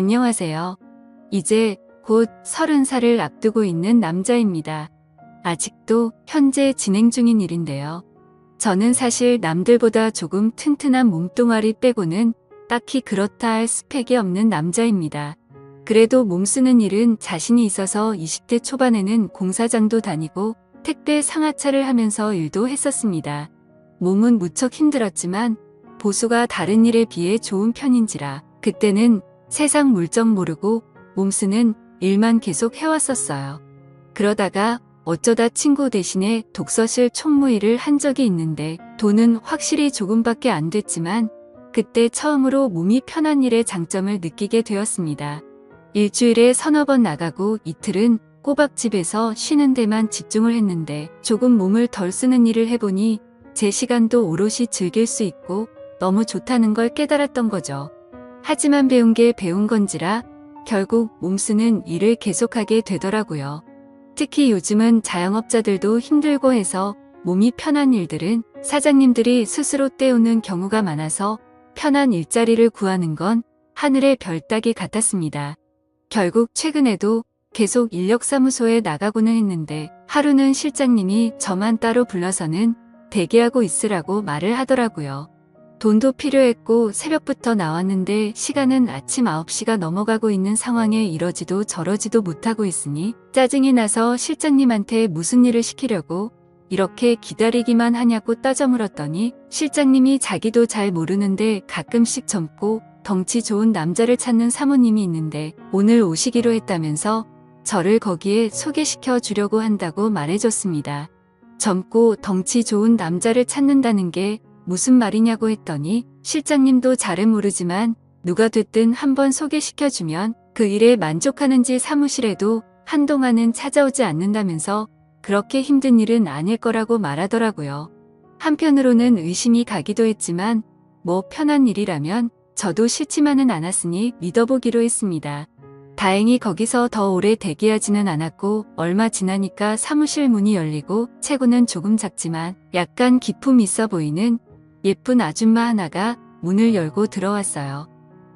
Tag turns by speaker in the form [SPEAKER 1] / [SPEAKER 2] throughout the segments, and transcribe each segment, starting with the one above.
[SPEAKER 1] 안녕하세요. 이제 곧 30살을 앞두고 있는 남자입니다. 아직도 현재 진행 중인 일인데요. 저는 사실 남들보다 조금 튼튼한 몸뚱아리 빼고는 딱히 그렇다 할 스펙이 없는 남자입니다. 그래도 몸 쓰는 일은 자신이 있어서 20대 초반에는 공사장도 다니고 택배 상하차를 하면서 일도 했었습니다. 몸은 무척 힘들었지만 보수가 다른 일에 비해 좋은 편인지라 그때는 세상 물정 모르고 몸 쓰는 일만 계속 해왔었어요. 그러다가 어쩌다 친구 대신에 독서실 총무일을 한 적이 있는데 돈은 확실히 조금밖에 안 됐지만 그때 처음으로 몸이 편한 일의 장점을 느끼게 되었습니다. 일주일에 서너 번 나가고 이틀은 꼬박 집에서 쉬는 데만 집중을 했는데 조금 몸을 덜 쓰는 일을 해보니 제 시간도 오롯이 즐길 수 있고 너무 좋다는 걸 깨달았던 거죠. 하지만 배운 게 배운 건지라 결국 몸 쓰는 일을 계속하게 되더라고요. 특히 요즘은 자영업자들도 힘들고 해서 몸이 편한 일들은 사장님들이 스스로 때우는 경우가 많아서 편한 일자리를 구하는 건 하늘의 별 따기 같았습니다. 결국 최근에도 계속 인력사무소에 나가고는 했는데 하루는 실장님이 저만 따로 불러서는 대기하고 있으라고 말을 하더라고요. 돈도 필요했고 새벽부터 나왔는데 시간은 아침 9시가 넘어가고 있는 상황에 이러지도 저러지도 못하고 있으니 짜증이 나서 실장님한테 무슨 일을 시키려고 이렇게 기다리기만 하냐고 따져 물었더니 실장님이 자기도 잘 모르는데 가끔씩 젊고 덩치 좋은 남자를 찾는 사모님이 있는데 오늘 오시기로 했다면서 저를 거기에 소개시켜 주려고 한다고 말해줬습니다. 젊고 덩치 좋은 남자를 찾는다는 게 무슨 말이냐고 했더니 실장님도 잘은 모르지만 누가 됐든 한번 소개시켜주면 그 일에 만족하는지 사무실에도 한동안은 찾아오지 않는다면서 그렇게 힘든 일은 아닐 거라고 말하더라고요. 한편으로는 의심이 가기도 했지만 뭐 편한 일이라면 저도 싫지만은 않았으니 믿어보기로 했습니다. 다행히 거기서 더 오래 대기하지는 않았고 얼마 지나니까 사무실 문이 열리고 체구는 조금 작지만 약간 기품 있어 보이는 예쁜 아줌마 하나가 문을 열고 들어왔어요.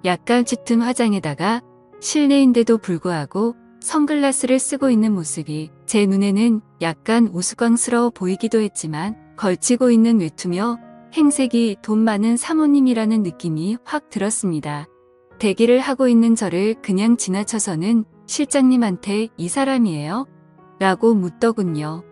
[SPEAKER 1] 약간 짙은 화장에다가 실내인데도 불구하고 선글라스를 쓰고 있는 모습이 제 눈에는 약간 우스꽝스러워 보이기도 했지만 걸치고 있는 외투며 행색이 돈 많은 사모님이라는 느낌이 확 들었습니다. 대기를 하고 있는 저를 그냥 지나쳐서는 실장님한테 이 사람이에요? 라고 묻더군요.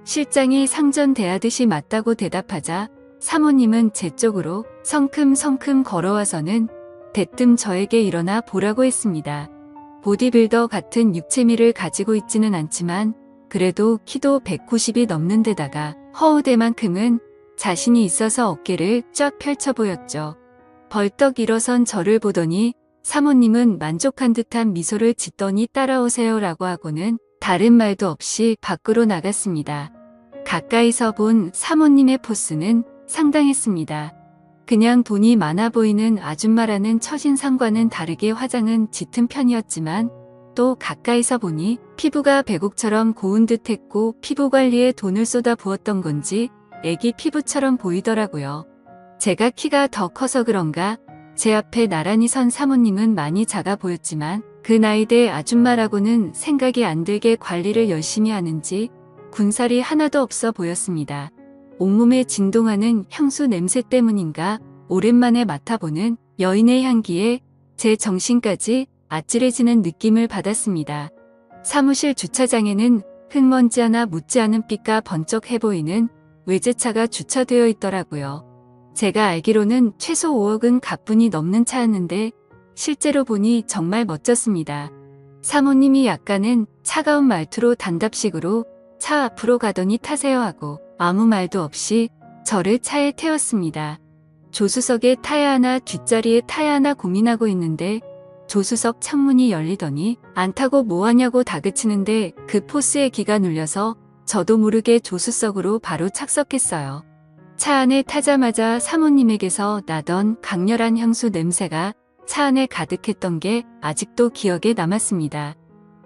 [SPEAKER 1] 실장이 상전대하듯이 맞다고 대답하자 사모님은 제 쪽으로 성큼성큼 걸어와서는 대뜸 저에게 일어나 보라고 했습니다. 보디빌더 같은 육체미를 가지고 있지는 않지만 그래도 키도 190이 넘는 데다가 허우대만큼은 자신이 있어서 어깨를 쫙 펼쳐 보였죠. 벌떡 일어선 저를 보더니 사모님은 만족한 듯한 미소를 짓더니 따라오세요 라고 하고는 다른 말도 없이 밖으로 나갔습니다. 가까이서 본 사모님의 포스는 상당했습니다. 그냥 돈이 많아 보이는 아줌마라는 첫인상과는 다르게 화장은 짙은 편이었지만 또 가까이서 보니 피부가 백옥처럼 고운 듯했고 피부 관리에 돈을 쏟아 부었던 건지 애기 피부처럼 보이더라고요. 제가 키가 더 커서 그런가 제 앞에 나란히 선 사모님은 많이 작아 보였지만 그 나이대 아줌마라고는 생각이 안 들게 관리를 열심히 하는지 군살이 하나도 없어 보였습니다. 온몸에 진동하는 향수 냄새 때문인가 오랜만에 맡아보는 여인의 향기에 제 정신까지 아찔해지는 느낌을 받았습니다. 사무실 주차장에는 흙먼지 하나 묻지 않은 빛과 번쩍해 보이는 외제차가 주차되어 있더라고요. 제가 알기로는 최소 5억은 가뿐히 넘는 차였는데 실제로 보니 정말 멋졌습니다. 사모님이 약간은 차가운 말투로 단답식으로 차 앞으로 가더니 타세요 하고 아무 말도 없이 저를 차에 태웠습니다. 조수석에 타야 하나 뒷자리에 타야 하나 고민하고 있는데 조수석 창문이 열리더니 안 타고 뭐하냐고 다그치는데 그 포스에 기가 눌려서 저도 모르게 조수석으로 바로 착석했어요. 차 안에 타자마자 사모님에게서 나던 강렬한 향수 냄새가 차 안에 가득했던 게 아직도 기억에 남았습니다.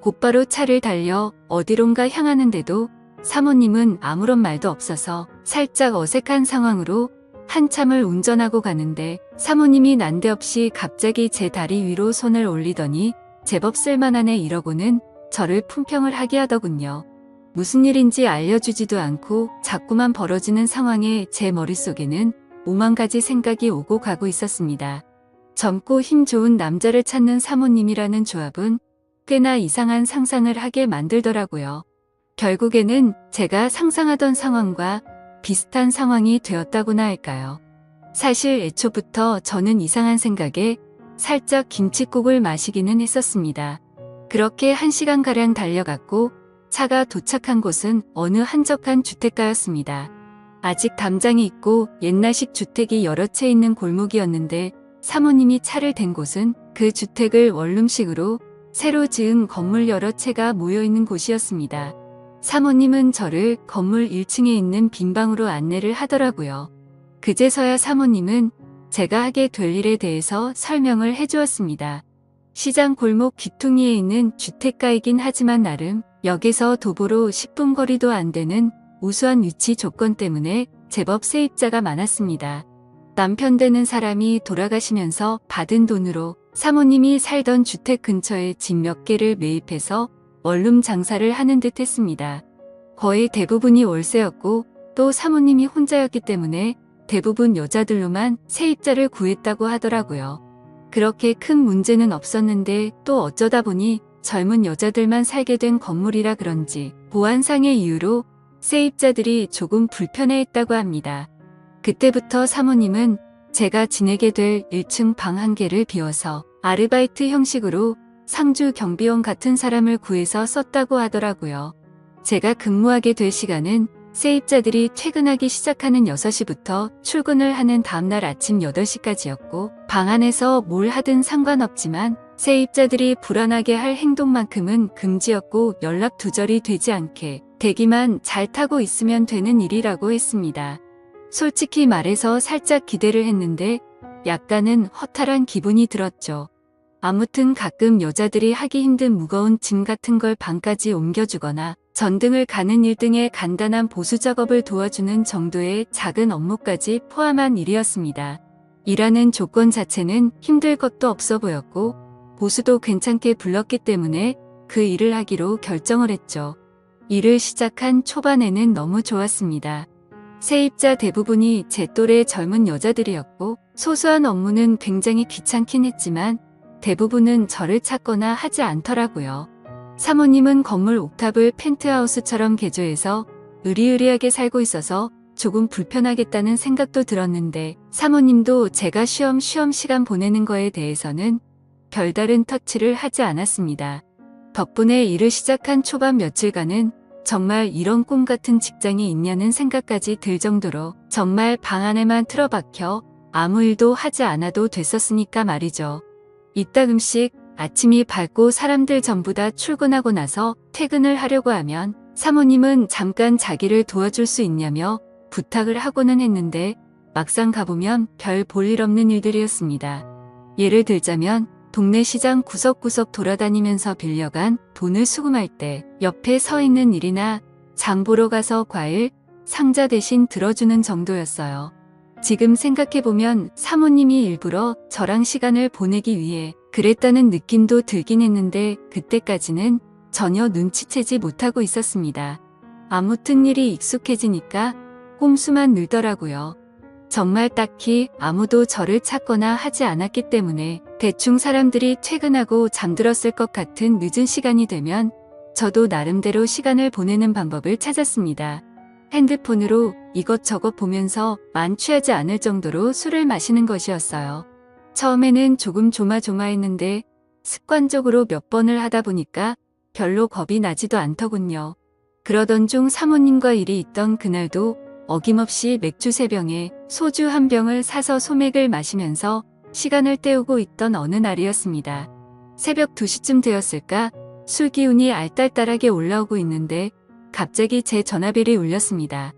[SPEAKER 1] 곧바로 차를 달려 어디론가 향하는데도 사모님은 아무런 말도 없어서 살짝 어색한 상황으로 한참을 운전하고 가는데 사모님이 난데없이 갑자기 제 다리 위로 손을 올리더니 제법 쓸만하네 이러고는 저를 품평을 하게 하더군요. 무슨 일인지 알려주지도 않고 자꾸만 벌어지는 상황에 제 머릿속에는 오만 가지 생각이 오고 가고 있었습니다. 젊고 힘 좋은 남자를 찾는 사모님이라는 조합은 꽤나 이상한 상상을 하게 만들더라고요. 결국에는 제가 상상하던 상황과 비슷한 상황이 되었다고나 할까요. 사실 애초부터 저는 이상한 생각에 살짝 김칫국을 마시기는 했었습니다. 그렇게 1시간가량 달려갔고 차가 도착한 곳은 어느 한적한 주택가였습니다. 아직 담장이 있고 옛날식 주택이 여러 채 있는 골목이었는데 사모님이 차를 댄 곳은 그 주택을 원룸식으로 새로 지은 건물 여러 채가 모여있는 곳이었습니다. 사모님은 저를 건물 1층에 있는 빈 방으로 안내를 하더라고요. 그제서야 사모님은 제가 하게 될 일에 대해서 설명을 해주었습니다. 시장 골목 귀퉁이에 있는 주택가이긴 하지만 나름 역에서 도보로 10분 거리도 안 되는 우수한 위치 조건 때문에 제법 세입자가 많았습니다. 남편 되는 사람이 돌아가시면서 받은 돈으로 사모님이 살던 주택 근처에 집 몇 개를 매입해서 원룸 장사를 하는 듯 했습니다. 거의 대부분이 월세였고 또 사모님이 혼자였기 때문에 대부분 여자들로만 세입자를 구했다고 하더라고요. 그렇게 큰 문제는 없었는데 또 어쩌다 보니 젊은 여자들만 살게 된 건물이라 그런지 보안상의 이유로 세입자들이 조금 불편해했다고 합니다. 그때부터 사모님은 제가 지내게 될 1층 방 1개를 비워서 아르바이트 형식으로 상주 경비원 같은 사람을 구해서 썼다고 하더라고요. 제가 근무하게 될 시간은 세입자들이 퇴근하기 시작하는 6시부터 출근을 하는 다음날 아침 8시까지였고 방 안에서 뭘 하든 상관없지만 세입자들이 불안하게 할 행동만큼은 금지였고 연락 두절이 되지 않게 대기만 잘 타고 있으면 되는 일이라고 했습니다. 솔직히 말해서 살짝 기대를 했는데 약간은 허탈한 기분이 들었죠. 아무튼 가끔 여자들이 하기 힘든 무거운 짐 같은 걸 방까지 옮겨주거나 전등을 가는 일 등의 간단한 보수 작업을 도와주는 정도의 작은 업무까지 포함한 일이었습니다. 일하는 조건 자체는 힘들 것도 없어 보였고 보수도 괜찮게 불렀기 때문에 그 일을 하기로 결정을 했죠. 일을 시작한 초반에는 너무 좋았습니다. 세입자 대부분이 제 또래 젊은 여자들이었고 소소한 업무는 굉장히 귀찮긴 했지만 대부분은 저를 찾거나 하지 않더라고요. 사모님은 건물 옥탑을 펜트하우스처럼 개조해서 으리으리하게 살고 있어서 조금 불편하겠다는 생각도 들었는데 사모님도 제가 쉬엄쉬엄 시간 보내는 거에 대해서는 별다른 터치를 하지 않았습니다. 덕분에 일을 시작한 초반 며칠간은 정말 이런 꿈 같은 직장이 있냐는 생각까지 들 정도로 정말 방 안에만 틀어박혀 아무 일도 하지 않아도 됐었으니까 말이죠. 이따금씩 아침이 밝고 사람들 전부 다 출근하고 나서 퇴근을 하려고 하면 사모님은 잠깐 자기를 도와줄 수 있냐며 부탁을 하고는 했는데 막상 가보면 별 볼일 없는 일들이었습니다. 예를 들자면 동네 시장 구석구석 돌아다니면서 빌려간 돈을 수금할 때 옆에 서 있는 일이나 장 보러 가서 과일, 상자 대신 들어주는 정도였어요. 지금 생각해보면 사모님이 일부러 저랑 시간을 보내기 위해 그랬다는 느낌도 들긴 했는데 그때까지는 전혀 눈치채지 못하고 있었습니다. 아무튼 일이 익숙해지니까 꼼수만 늘더라고요. 정말 딱히 아무도 저를 찾거나 하지 않았기 때문에 대충 사람들이 퇴근하고 잠들었을 것 같은 늦은 시간이 되면 저도 나름대로 시간을 보내는 방법을 찾았습니다. 핸드폰으로 이것저것 보면서 만취하지 않을 정도로 술을 마시는 것이었어요. 처음에는 조금 조마조마했는데 습관적으로 몇 번을 하다 보니까 별로 겁이 나지도 않더군요. 그러던 중 사모님과 일이 있던 그날도 어김없이 맥주 3병에 소주 1병을 사서 소맥을 마시면서 시간을 때우고 있던 어느 날이었습니다. 새벽 2시쯤 되었을까 술 기운이 알딸딸하게 올라오고 있는데 갑자기 제 전화벨이 울렸습니다.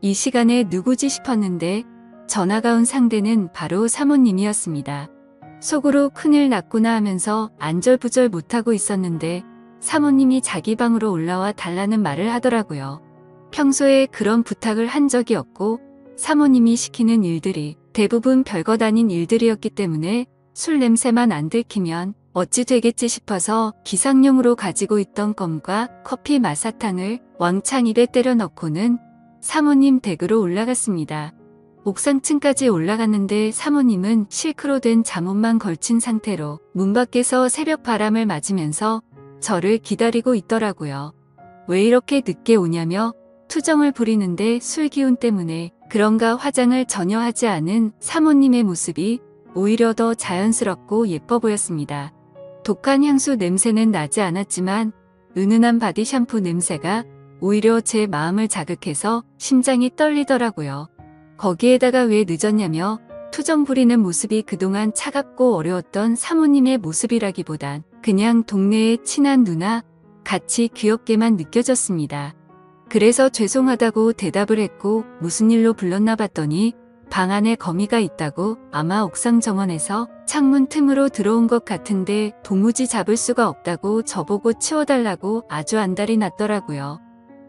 [SPEAKER 1] 이 시간에 누구지 싶었는데 전화가 온 상대는 바로 사모님이었습니다. 속으로 큰일 났구나 하면서 안절부절 못하고 있었는데 사모님이 자기 방으로 올라와 달라는 말을 하더라고요. 평소에 그런 부탁을 한 적이 없고 사모님이 시키는 일들이 대부분 별것 아닌 일들이었기 때문에 술 냄새만 안 들키면 어찌 되겠지 싶어서 기상용으로 가지고 있던 껌과 커피 마사탕을 왕창 입에 때려 넣고는 사모님 댁으로 올라갔습니다. 옥상층까지 올라갔는데 사모님은 실크로 된 잠옷만 걸친 상태로 문 밖에서 새벽 바람을 맞으면서 저를 기다리고 있더라고요. 왜 이렇게 늦게 오냐며 투정을 부리는데 술 기운 때문에 그런가 화장을 전혀 하지 않은 사모님의 모습이 오히려 더 자연스럽고 예뻐 보였습니다. 독한 향수 냄새는 나지 않았지만 은은한 바디 샴푸 냄새가 오히려 제 마음을 자극해서 심장이 떨리더라고요. 거기에다가 왜 늦었냐며 투정 부리는 모습이 그동안 차갑고 어려웠던 사모님의 모습이라기보단 그냥 동네의 친한 누나 같이 귀엽게만 느껴졌습니다. 그래서 죄송하다고 대답을 했고 무슨 일로 불렀나 봤더니 방 안에 거미가 있다고 아마 옥상 정원에서 창문 틈으로 들어온 것 같은데 도무지 잡을 수가 없다고 저보고 치워달라고 아주 안달이 났더라고요.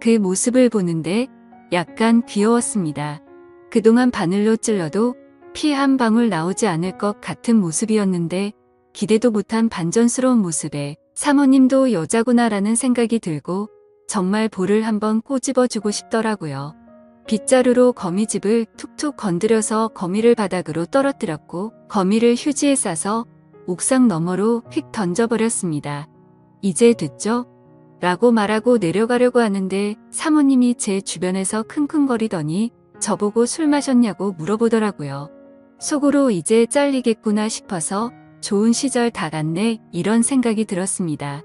[SPEAKER 1] 그 모습을 보는데 약간 귀여웠습니다. 그동안 바늘로 찔러도 피 한 방울 나오지 않을 것 같은 모습이었는데 기대도 못한 반전스러운 모습에 사모님도 여자구나라는 생각이 들고 정말 볼을 한번 꼬집어주고 싶더라고요. 빗자루로 거미집을 툭툭 건드려서 거미를 바닥으로 떨어뜨렸고 거미를 휴지에 싸서 옥상 너머로 휙 던져버렸습니다. 이제 됐죠? 라고 말하고 내려가려고 하는데 사모님이 제 주변에서 킁킁거리더니 저보고 술 마셨냐고 물어보더라고요. 속으로 이제 잘리겠구나 싶어서 좋은 시절 다 갔네 이런 생각이 들었습니다.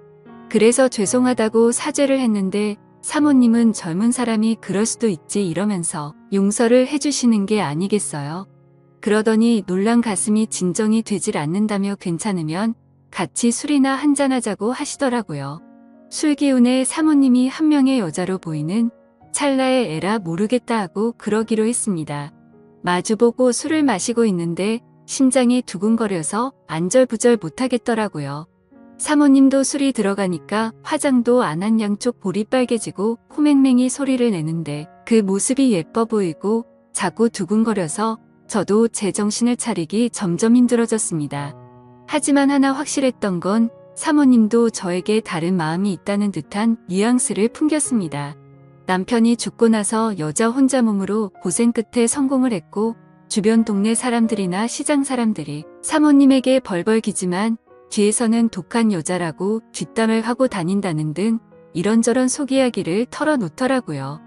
[SPEAKER 1] 그래서 죄송하다고 사죄를 했는데 사모님은 젊은 사람이 그럴 수도 있지 이러면서 용서를 해주시는 게 아니겠어요? 그러더니 놀란 가슴이 진정이 되질 않는다며 괜찮으면 같이 술이나 한잔하자고 하시더라고요. 술 기운에 사모님이 한 명의 여자로 보이는 찰나의 에라 모르겠다 하고 그러기로 했습니다. 마주보고 술을 마시고 있는데 심장이 두근거려서 안절부절 못하겠더라고요. 사모님도 술이 들어가니까 화장도 안 한 양쪽 볼이 빨개지고 코맹맹이 소리를 내는데 그 모습이 예뻐 보이고 자꾸 두근거려서 저도 제 정신을 차리기 점점 힘들어졌습니다. 하지만 하나 확실했던 건 사모님도 저에게 다른 마음이 있다는 듯한 뉘앙스를 풍겼습니다. 남편이 죽고 나서 여자 혼자 몸으로 고생 끝에 성공을 했고 주변 동네 사람들이나 시장 사람들이 사모님에게 벌벌 기지만 뒤에서는 독한 여자라고 뒷담을 하고 다닌다는 등 이런저런 속 이야기를 털어놓더라고요.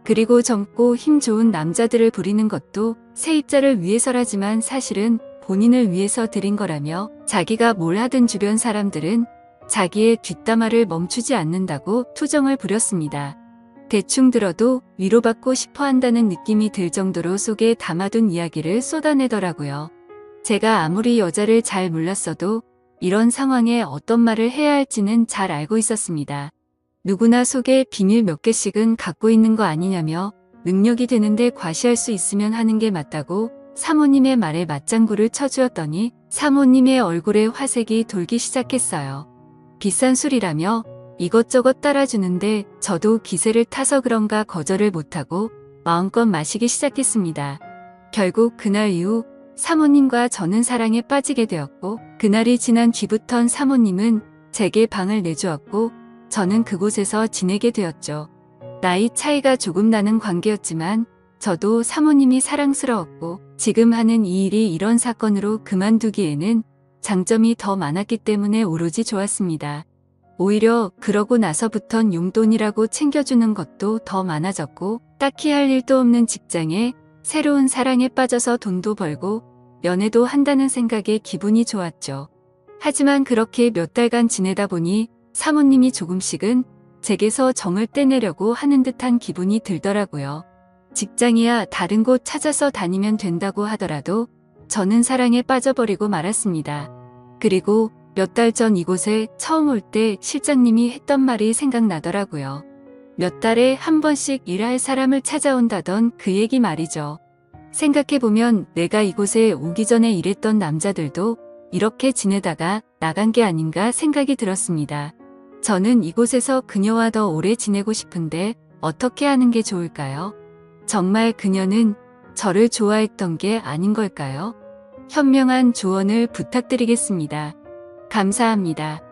[SPEAKER 1] 그리고 젊고 힘 좋은 남자들을 부리는 것도 세입자를 위해서라지만 사실은 본인을 위해서 드린 거라며 자기가 뭘 하든 주변 사람들은 자기의 뒷담화를 멈추지 않는다고 투정을 부렸습니다. 대충 들어도 위로받고 싶어 한다는 느낌이 들 정도로 속에 담아둔 이야기를 쏟아내더라고요. 제가 아무리 여자를 잘 몰랐어도 이런 상황에 어떤 말을 해야 할지는 잘 알고 있었습니다. 누구나 속에 비밀 몇 개씩은 갖고 있는 거 아니냐며 능력이 되는데 과시할 수 있으면 하는 게 맞다고 사모님의 말에 맞장구를 쳐주었더니 사모님의 얼굴에 화색이 돌기 시작했어요. 비싼 술이라며 이것저것 따라주는데 저도 기세를 타서 그런가 거절을 못하고 마음껏 마시기 시작했습니다. 결국 그날 이후 사모님과 저는 사랑에 빠지게 되었고 그날이 지난 뒤부턴 사모님은 제게 방을 내주었고 저는 그곳에서 지내게 되었죠. 나이 차이가 조금 나는 관계였지만 저도 사모님이 사랑스러웠고 지금 하는 이 일이 이런 사건으로 그만두기에는 장점이 더 많았기 때문에 오로지 좋았습니다. 오히려 그러고 나서부턴 용돈이라고 챙겨주는 것도 더 많아졌고 딱히 할 일도 없는 직장에 새로운 사랑에 빠져서 돈도 벌고 연애도 한다는 생각에 기분이 좋았죠. 하지만 그렇게 몇 달간 지내다 보니 사모님이 조금씩은 제게서 정을 떼내려고 하는 듯한 기분이 들더라고요. 직장이야 다른 곳 찾아서 다니면 된다고 하더라도 저는 사랑에 빠져버리고 말았습니다. 그리고 몇 달 전 이곳에 처음 올 때 실장님이 했던 말이 생각나더라고요. 몇 달에 한 번씩 일할 사람을 찾아온다던 그 얘기 말이죠. 생각해보면 내가 이곳에 오기 전에 일했던 남자들도 이렇게 지내다가 나간 게 아닌가 생각이 들었습니다. 저는 이곳에서 그녀와 더 오래 지내고 싶은데 어떻게 하는 게 좋을까요? 정말 그녀는 저를 좋아했던 게 아닌 걸까요? 현명한 조언을 부탁드리겠습니다. 감사합니다.